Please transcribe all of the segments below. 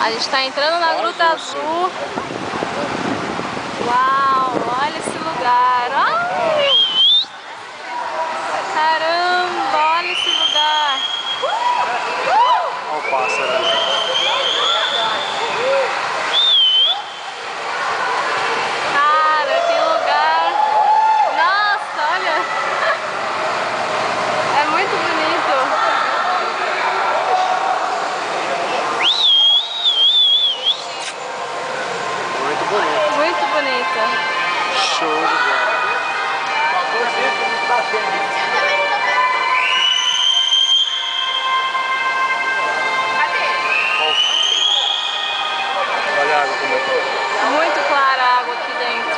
A gente tá entrando na Gruta Azul. Uau, olha esse lugar. Ai, caramba, olha esse lugar. Olha o pássaro ali. Cara, que lugar. Nossa, olha. É muito bonito. Muito bonito. Muito bonito. Show de bola. Olha a água como é que é. Muito clara a água aqui dentro.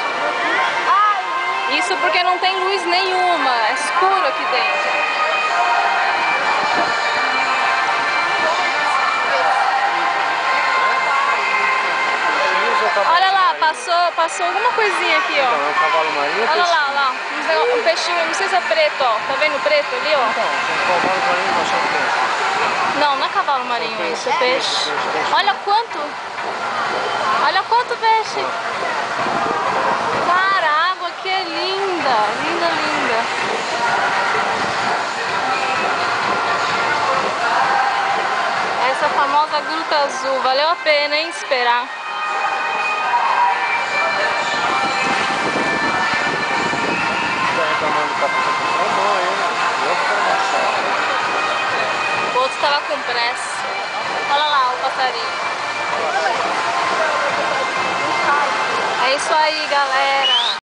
Isso porque não tem luz nenhuma. É escuro aqui dentro. Olha lá, passou alguma coisinha aqui, ó. Então, é um cavalo marinho. Olha lá, olha lá. Um peixinho, não sei se é preto, ó. Tá vendo o preto ali, ó? Então, um cavalo marinho nós chamamos peixe. Não, não é cavalo marinho isso, é peixe. Olha quanto! Olha quanto peixe! Cara, a água aqui é linda! Linda, linda! Essa famosa Gruta Azul, valeu a pena, hein, esperar. Tá reclamando do capitão com tamanho, né? O outro tava com pressa. Olha lá o passarinho. É isso aí, galera.